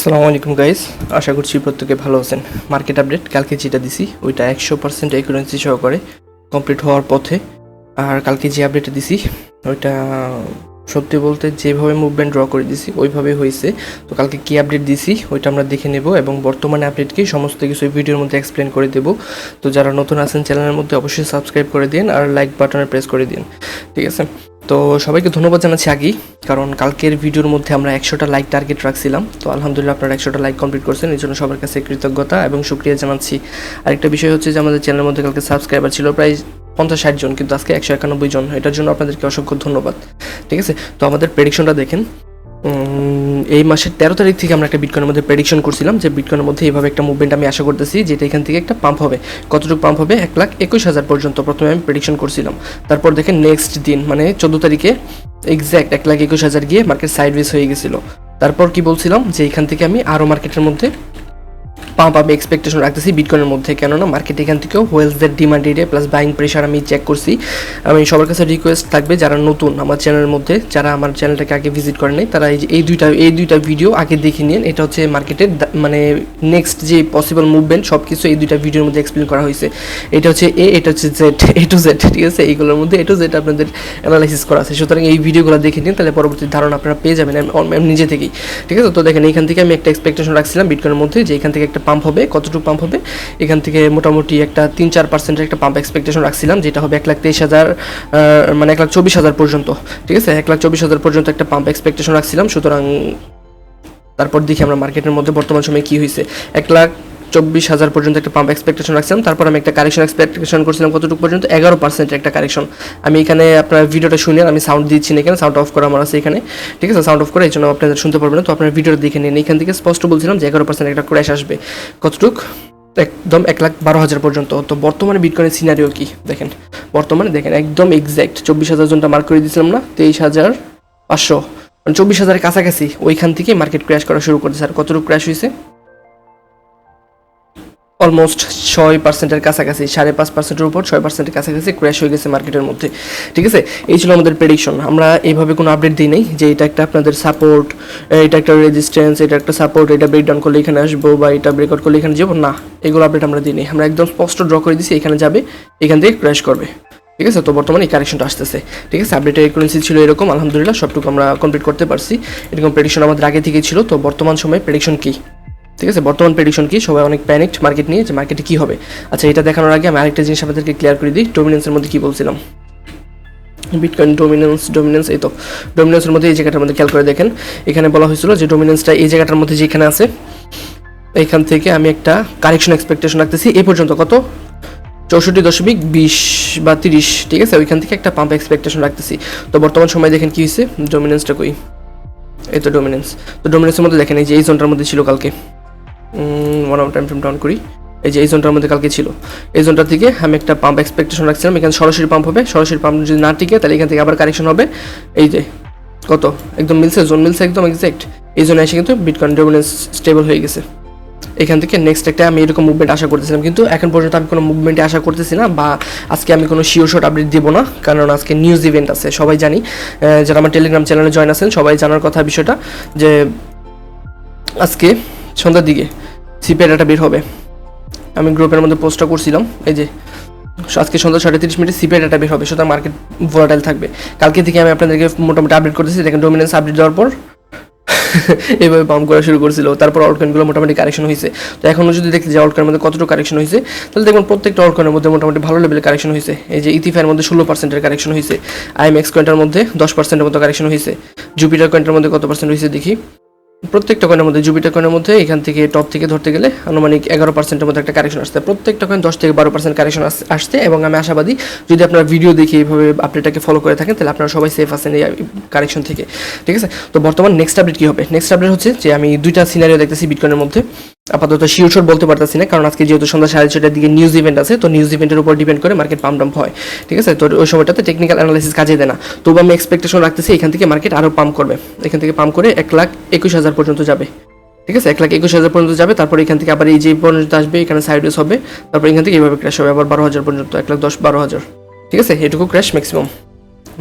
আসসালামু আলাইকুম গাইস, আশা করছি প্রত্যেকে ভালো আছেন। মার্কেট আপডেট কালকে যেটা দিছি ওইটা 100% অ্যাকুরেন্সি সহকারে কমপ্লিট হওয়ার পথে। আর কালকে যে আপডেটটা দিছি ওইটা সত্যি বলতে যেভাবে মুভমেন্ট ড্র করে দিছি ওইভাবেই হয়েছে। তো কালকে কী আপডেট দিছি ওইটা আমরা দেখে নেব এবং বর্তমানে আপডেটকে সমস্ত কিছু ভিডিওর মধ্যে এক্সপ্লেন করে দেব। তো যারা নতুন আছেন চ্যানেলের মধ্যে অবশ্যই সাবস্ক্রাইব করে দিন আর লাইক বাটনে প্রেস করে দিন, ঠিক আছে? তো সবাইকে ধন্যবাদ জানাচ্ছি আগেই, কারণ কালকের ভিডিওর মধ্যে আমরা 100টা লাইক টার্গেট রাখছিলাম। তো আলহামদুলিল্লাহ আপনারা 100টা লাইক কমপ্লিট করছেন, এই জন্য সবার কাছে কৃতজ্ঞতা এবং শুক্রিয়া জানাচ্ছি। আরেকটা বিষয় হচ্ছে যে আমাদের চ্যানেলের মধ্যে কালকে সাবস্ক্রাইবার ছিল প্রায় 50-60 জন, কিন্তু আজকে 191 জন। এটার জন্য আপনাদেরকে অসংখ্য ধন্যবাদ, ঠিক আছে? তো আমাদের প্রেডিকশনটা দেখেন, এই মাসের 13 তারিখ থেকে আমরা একটা বিটকয়েনের মধ্যে প্রেডিকশন করছিলাম যে বিটকয়েনের মধ্যে এইভাবে একটা মুভমেন্ট আমি আশা করতেছি, যেটা এখান থেকে একটা পাম্প হবে। কতটুকু পাম্প হবে? 1,21,000 পর্যন্ত প্রথমে আমি প্রেডিকশন করছিলাম। তারপর দেখেন নেক্সট দিন মানে 14 তারিখে এক্স্যাক্ট 1,21,000 গিয়ে মার্কেট সাইডওয়েজ হয়ে গেছিলো। তারপর কি বলছিলাম যে এখান থেকে আমি আরও মার্কেটের মধ্যে পাম্প আমি এক্সপেকটেশন রাখতেছি বিটকয়েনের মধ্যে, কেননা মার্কেট এখান থেকেও ওয়েলসদের demand area plus buying pressure আমি চেক করছি। আমি সবার কাছে রিকোয়েস্ট থাকবে যারা নতুন আমার চ্যানেলের মধ্যে, যারা আমার চ্যানেলটাকে আগে ভিজিট করেন নাই, তারা এই দুইটা ভিডিও আগে দেখে নিন। এটা হচ্ছে মার্কেটের মানে নেক্সট যে পসিবল মুভমেন্ট সব কিছু এই দুইটা ভিডিওর মধ্যে এক্সপ্লেন করা হয়েছে। এটা হচ্ছে এটা হচ্ছে এ টু জেড, ঠিক আছে? এইগুলোর মধ্যে এ টু জেড আপনাদের অ্যানালাইসিস করা আছে। সুতরাং এই ভিডিওগুলো দেখে নিন, তাহলে পরবর্তী ধারণা আপনারা পেয়ে যাবেন নিজে থেকেই, ঠিক আছে? তো দেখেন এইখান থেকে আমি একটা এক্সপেকটেশন রাখছিলাম বিটকয়েনের মধ্যে যে এখান থেকে একটা পাম্প হবে। কতটুকু পাম্প হবে? এখান থেকে মোটামুটি একটা 3-4% একটা পাম্প এক্সপেকটেশন রাখছিলাম, যেটা হবে 1,23,000 মানে 1,24,000 পর্যন্ত, ঠিক আছে? 1,24,000 পর্যন্ত একটা পাম্প এক্সপেকটেশন রাখছিলাম। সুতরাং তারপর দেখি আমরা মার্কেটের মধ্যে বর্তমান সময়ে কী হয়েছে। 1,24,000 পর্যন্ত একটা পাম্প এক্সপেকটেশন রাখছিলাম। তারপর আমি একটা কারেকশন এক্সপেকটেশন করছিলাম কতটুকু পর্যন্ত? 11% একটা কারেকশন। আমি এখানে আপনার ভিডিওটা শুনেন, আমি সাউন্ড দিচ্ছি না এখানে, সাউন্ড অফ করা আমার আছে এখানে, ঠিক আছে? সাউন্ড অফ করে এই জন্য আপনাদের শুনতে পারবেন না। তো আপনার ভিডিওটা দেখে নিন, এখান থেকে স্পষ্ট বলছিলাম যে 11% একটা ক্র্যাশ আসবে। কতটুকু? একদম 1,12,000 পর্যন্ত। তো বর্তমানে বিটকয়েনের সিনারিও কি দেখেন, বর্তমানে দেখেন একদম এক্স্যাক্ট 24,000 জনটা মার্ক করে দিয়েছিলাম না, 23,500 মানে 24,000-এর কাছাকাছি ওইখান থেকে মার্কেট ক্র্যাশ করা শুরু করতেছে। আর কতটুকু ক্র্যাশ হয়েছে? অলমোস্ট 6%-এর কাছাকাছি, 5.5%-এর উপর 6%-এর কাছাকাছি ক্র্যাশ হয়ে গেছে মার্কেটের মধ্যে, ঠিক আছে? এই ছিল আমাদের প্রেডিকশন। আমরা এইভাবে কোনো আপডেট দিই নাই যে এটা একটা আপনাদের সাপোর্ট, এটা একটা রেজিস্ট্যান্স, এটা একটা সাপোর্ট, এটা ব্রেকডাউন করলে এখানে আসবো বা এটা ব্রেকআউট করলে এখানে যাবো না, এগুলো আপডেট আমরা দিই নাই। আমরা একদম স্পষ্ট ড্র করে দিছি এখানে যাবে, এখান থেকে ক্র্যাশ করবে, ঠিক আছে? তো বর্তমানে এই কারেকশনটা আসতেছে, ঠিক আছে? আপডেটের একুরেন্সি ছিল এরকম, আলহামদুলিল্লাহ সবটুকু আমরা কমপ্লিট করতে পারছি। এরকম প্রেডিকশন আমাদের আগে থেকেই ছিল। তো বর্তমান সময়ে প্রেডিকশন কী, ঠিক আছে? বর্তমান প্রেডিকশন কি? সবাই অনেক প্যানিকড মার্কেট নিয়ে, যে মার্কেটে কী হবে। আচ্ছা, এটা দেখানোর আগে আমি আরেকটা জিনিস আপনাদেরকে ক্লিয়ার করে দিই। ডোমিনেন্সের মধ্যে কী বলছিলাম, বিটকয়েন ডোমিনেন্স, এই তো ডোমিনেন্সের মধ্যে এই জায়গাটার মধ্যে খেয়াল করে দেখেন, এখানে বলা হয়েছিল যে ডোমিনেন্সটা এই জায়গাটার মধ্যে যেখানে আছে, এখান থেকে আমি একটা কারেকশন এক্সপেকটেশন রাখতেছি এই পর্যন্ত। কত? 64.20 বা 30, ঠিক আছে? ওইখান থেকে একটা পাম্প এক্সপেকটেশন রাখতেছি। তো বর্তমান সময় দেখেন কী হয়েছে, ডোমিনেন্সটা কই? এই তো ডোমিনেন্স। তো ডোমিনেন্সের মধ্যে দেখেন এই যে এই জোনটার মধ্যে ছিল কালকে, one hour time frame down করি, এই যে এই জোনটার মধ্যে কালকে ছিল, এই জোনটার থেকে আমি একটা পাম্প এক্সপেকটেশন রাখছিলাম। এখানে সরাসরি পাম্প হবে, সরাসরি পাম্প যদি না টিকে তাহলে এখান থেকে আবার কারেকশন হবে। এই যে কত একদম মিলছে, জোন মিলছে একদম এক্সাক্ট। এই জন্য এসে কিন্তু বিটকয়েন ডোমিনেন্স স্টেবল হয়ে গেছে। এখান থেকে নেক্সট একটা আমি এরকম মুভমেন্ট আশা করতেছিলাম, কিন্তু এখন পর্যন্ত আমি কোনো মুভমেন্টে আশা করতেছি না, বা আজকে আমি কোনো শিওর শট আপডেট দেবো না, কারণ আজকে নিউজ ইভেন্ট আছে। সবাই জানি, যারা আমার টেলিগ্রাম চ্যানেলে জয়েন আছেন সবাই জানার কথা বিষয়টা, যে আজকে সন্ধ্যার দিকে সিপিআই ডাটা বের হবে। আমি গ্রুপের মধ্যে পোস্টটা করছিলাম, এই যে আজকে সন্ধ্যা 30:30 সিপিআই ডাটা বের হবে, সুতরাং মার্কেট ভোলাটাইল থাকবে। কালকে থেকে আমি আপনাদেরকে মোটামুটি আপডেট করতেছি। দেখেন ডোমিনেন্স আপডেট দেওয়ার পর এইভাবে পাম্প করা শুরু করছিল, তারপর অলকয়েনগুলো মোটামুটি কারেকশন হয়েছে। তো এখনও যদি দেখতে যে অলকয়েনের মধ্যে কতটুকু কারেকশন হয়েছে, তাহলে দেখুন প্রত্যেকটা অলকয়েনের মধ্যে মোটামুটি ভালো লেভেলের কারেকশন হয়েছে। এই যে ইথিফাইয়ের মধ্যে 16%-এর কারেকশন হয়েছে, আইএমএক্স কয়েনটার মধ্যে 10%-এর মতো কারেকশন হয়েছে, জুপিটার কয়েনটার মধ্যে কত পার্সেন্ট হয়েছে দেখি। প্রত্যেকটা কয়েনের মধ্যে, জুপিটার কয়েনের মধ্যে এখান থেকে টপ থেকে ধরতে গেলে আনুমানিক 11%-এর মধ্যে একটা কারেকশন আসছে। প্রত্যেকটা কয়েন 10-12% কারেকশন আসছে, এবং আমি আশাবাদী যদি আপনারা ভিডিও দেখে এইভাবে আপডেটটাকে ফলো করে থাকেন তাহলে আপনারা সবাই সেফ আছেন এই কারেকশন থেকে, ঠিক আছে? তো বর্তমান নেক্সট আপডেট কী হবে? নেক্সট আপডেট হচ্ছে যে আমি দুইটা সিনারিও দেখতেছি বিটকয়েনের মধ্যে। আপাতত শিওর শট বলতে পারতেছি না, কারণ আজকে যেহেতু সন্ধ্যা 6:30টার দিকে নিউজ ইভেন্ট আছে, তো নিউজ ইভেন্টের উপর ডিপেন্ড করে মার্কেট পাম্প ডাম্প হয়, ঠিক আছে? তো ওই সময়টাতে টেকনিক্যাল অ্যানালাইসিস কাজে দেয় না। তবু আমি এক্সপেকটেশন রাখতেছি এখান থেকে মার্কেট আরও পাম্প করবে, এখান থেকে পাম্প করে 1,21,000 পর্যন্ত যাবে, ঠিক আছে? 1,21,000 পর্যন্ত যাবে। তারপর এখান থেকে আবার এই যে পর্যন্ত আসবে, এখানে সাইডওয়েজ হবে, তারপর এখান থেকে এইভাবে ক্র্যাশ হবে আবার 12,000 পর্যন্ত, 1,10,12,000, ঠিক আছে? এটুকু ক্র্যাশ ম্যাক্সিমাম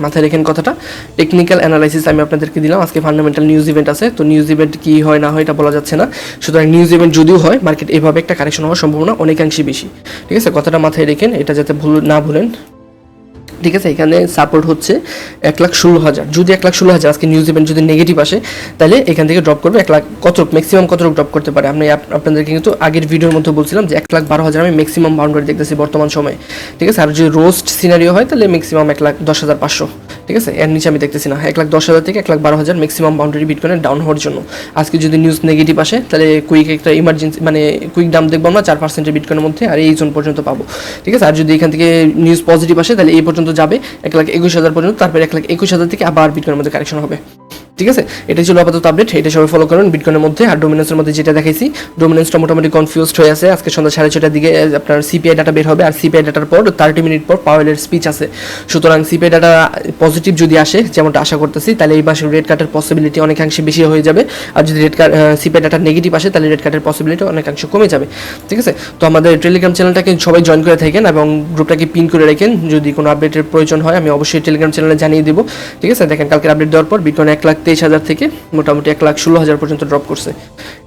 মাথায় রেখেন কথাটা। টেকনিক্যাল অ্যানালাইসিস আমি আপনাদেরকে দিলাম, আজকে ফান্ডামেন্টাল নিউজ ইভেন্ট আছে, তো নিউজ ইভেন্ট কী হয় না হয় এটা বলা যাচ্ছে না। সুতরাং নিউজ ইভেন্ট যদিও হয়, মার্কেট এভাবে একটা কারেকশন হওয়ার সম্ভাবনা অনেকাংশে বেশি। ঠিক আছে, কথাটা মাথায় রেখেন, এটা যাতে না ভুলেন। ঠিক আছে, এখানে সাপোর্ট হচ্ছে 1,16,000। যদি 1,16,000 আজকে নিউজ ইভেন্ট যদি নেগেটিভ আসে, তাহলে এখান থেকে ড্রপ করবে 1 লাখ, ম্যাক্সিমাম কতটুকু ড্রপ করতে পারে। আপনাদেরকে কিন্তু আগের ভিডিওর মধ্যে বলছিলাম যে 1,12,000 আমি ম্যাক্সিমাম বাউন্ডারি দেখতেছি বর্তমান সময়ে। ঠিক আছে, আর যদি রোস্ট সিনারিও হয় তাহলে ম্যাক্সিমাম 1,10,500। ঠিক আছে, এর নিচে আমি দেখতেছি না। 1,10,000 থেকে 1,12,000 ম্যাক্সিমাম বাউন্ডারি বিটকয়েনের ডাউন হওয়ার জন্য। আজকে যদি নিউজ নেগেটিভ আসে তাহলে কুইক একটা ইমার্জেন্সি মানে কুইক ডাউন দেখবো আমরা 4% বিটকয়েনের মধ্যে, আর এই জোন পর্যন্ত পাবো। ঠিক আছে, আর যদি এখান থেকে নিউজ পজিটিভ আসে তাহলে এই পর্যন্ত যাবে 1,21,000 পর্যন্ত, তারপরে 1,21,000 থেকে আবার বিটকয়েনের মধ্যে কারেকশন হবে। ঠিক আছে, এটাই ছিল আপাতত আপডেট, এটা সবাই ফলো করুন। বিটকয়েনের মধ্যে আর ডোমিনেন্সের মধ্যে যেটা দেখাইছি, ডোমিনেন্সটা মোটামুটি কনফিউজড হয়ে আছে। আজকে সন্ধ্যা 6:30টার দিকে আপনার সিপিআই ডাটা বের হবে, আর সিপিআই ডাটার পর 30 মিনিট পর পাওয়েলের স্পিচ আছে। সুতরাং সিপিআই ডাটা পজিটিভ যদি আসে, যেমনটা আশা করতেছি, তাহলে এই মাসে রেড কার্ডের পসিবিলিটি অনেকাংশে বেশি হয়ে যাবে। আর যদি সিপিআই ডাটা নেগেটিভ আসে তাহলে রেড কার্ডের পসিবিলিটি অনেকাংশে কমে যাবে। ঠিক আছে, তো আমাদের টেলিগ্রাম চ্যানেলটাকে সবাই জয়েন করে থাকেন এবং গ্রুপটাকে পিন করে রাখেন। যদি কোনো আপডেটের প্রয়োজন হয় আমি অবশ্যই টেলিগ্রাম চ্যানেলে জানিয়ে দেবো। ঠিক আছে, দেখেন কালকের আপডেট দেওয়ার পর বিটকয়েন 1,23,000 থেকে মোটামুটি 1,16,000 পর্যন্ত ড্রপ করছে।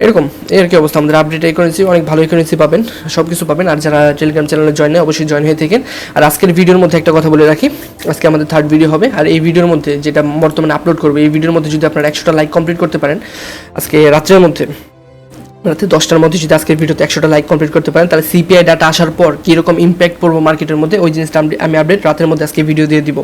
এরকম এর কি অবস্থা, আমাদের আপডেট এই কারেন্সি অনেক ভালো কারেন্সি পাবেন, সব কিছু পাবেন। আর যারা টেলিগ্রাম চ্যানেলে জয়েন হয় অবশ্যই জয়েন হয়ে থাকেন। আর আজকের ভিডিওর মধ্যে একটা কথা বলে রাখি, আজকে আমাদের 3rd ভিডিও হবে, আর এই ভিডিওর মধ্যে যেটা বর্তমানে আপলোড করবে, এই ভিডিওর মধ্যে যদি আপনারা 100টা লাইক কমপ্লিট করতে পারেন আজকে রাত্রের মধ্যে, রাতে 10টার মধ্যে যদি আজকের ভিডিওতে 100টা লাইক কমপ্লিট করতে পারেন, তাহলে সিপিআই ডাটা আসার পর কীরকম ইম্প্যাক্ট পড়বো মার্কেটের মধ্যে, ওই জিনিসটা আমি আপডেট রাতের মধ্যে আজকে ভিডিও দিয়ে দিব।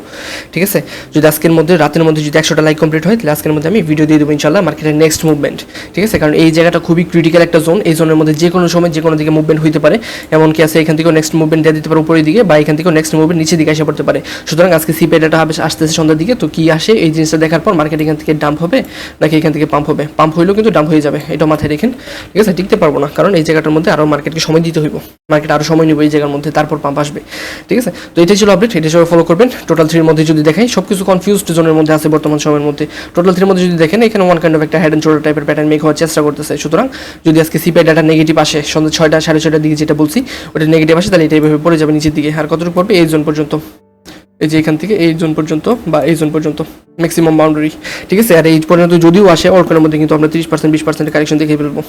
ঠিক আছে, যদি আজকের মধ্যে রাতের মধ্যে যদি 100টা লাইক কমপ্লিট হয় তাহলে আজকের মধ্যে আমি ভিডিও দিয়ে দেবো ইনশাল্লাহ মার্কেটের নেক্সট মুভমেন্ট। ঠিক আছে, কারণ এই জায়গাটা খুবই ক্রিটিক্যাল একটা জোন, এই জোনের মধ্যে যে কোনো সময় যে কোনো দিকে মুভমেন্ট হতে পারে। এমনকি আছে এখান থেকেও নেক্সট মুভমেন্ট দিয়ে দিতে পারে উপরের দিকে, বা এখান থেকেও নেক্সট মুভমেন্ট নিচের দিকে এসে পড়তে পারে। সুতরাং আজকে সিপিআই ডাটা আসতেছে সন্ধ্যার দিকে, তো কি আসে এই জিনিসটা দেখার পর মার্কেট এখান থেকে ডাম্প হবে নাকি এখান থেকে পাম্প হবে। পাম্প হইলেও কিন্তু ডাম্প হয়ে যাবে, এটা মাথায় রেখেন। ঠিক আছে, টিকতে পারবো না, কারণ এই জায়গাটার মধ্যে আরও মার্কেটকে সময় দিতে হইব, মার্কেট আরও সময় নেব এই জায়গার মধ্যে, তারপর পাম্প আসবে। ঠিক আছে, তো এটাই ছিল আপডেট, এটা সবাই ফলো করবেন। টোটাল 3 এর মধ্যে যদি দেখাই সব কিছু কনফিউজড জোনের মধ্যে আছে বর্তমান সময়ের মধ্যে। টোটাল 3 এর মধ্যে যদি দেখেন এখানে ওয়ান কাইন্ড অফ একটা হেড অ্যান্ড শোল্ডার টাইপের প্যাটার্ন মেক হওয়ার চেষ্টা করতেছে। সুতরাং যদি আজকে সিপিআই ডাটা নেগেটিভ আসে সন্ধ্যা 6টা 6:30টার দিকে যেটা বলছি ওটা নেগেটিভ আসে, তাহলে এটা এইভাবে পড়ে যাবে নিচের দিকে। আর কতটুকু পড়বে এই জোন পর্যন্ত, এই যে এখান থেকে এই জোন পর্যন্ত বা এই জোন পর্যন্ত ম্যাক্সিমাম বাউন্ডারি। ঠিক আছে, আর এই পর্যন্ত যদিও আসে অল্পের মধ্যে কিন্তু আমরা 30% 20% কারেকশন দেখে ফেলবো।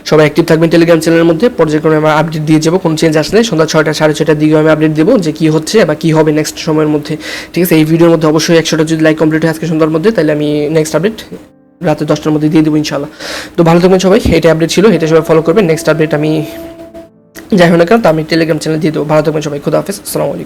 সবাই অ্যাক্টিভ থাকবেন টেলিগ্রাম চ্যানেলের মধ্যে, পর্যায়ক্রমে আমরা আপডেট দিয়ে যাবো। কোনো চেঞ্জ আসলে সন্ধ্যা 6টা 6:30টার দিকে আমি আপডেট দেবো যে কী হচ্ছে বা কী হবে নেক্সট সময়ের মধ্যে। ঠিক আছে, এই ভিডিওর মধ্যে অবশ্যই 100টা যদি লাইক কমপ্লিট হয় আজকে সন্ধ্যার মধ্যে, তাহলে আমি নেক্সট আপডেট রাতে 10টার মধ্যে দিয়ে দেবো ইনশাল্লাহ। তো ভালো থাকবেন সবাই, এটা আপডেট ছিল, এটা সবাই ফলো করবেন। নেক্সট আপডেট আমি যাই হোক না কেন তা আমি টেলিগ্রাম চ্যানেলে দিয়ে দেবো। ভালো থাকবেন সবাই, খুদা হাফেজ, আসসালামু আলাইকুম।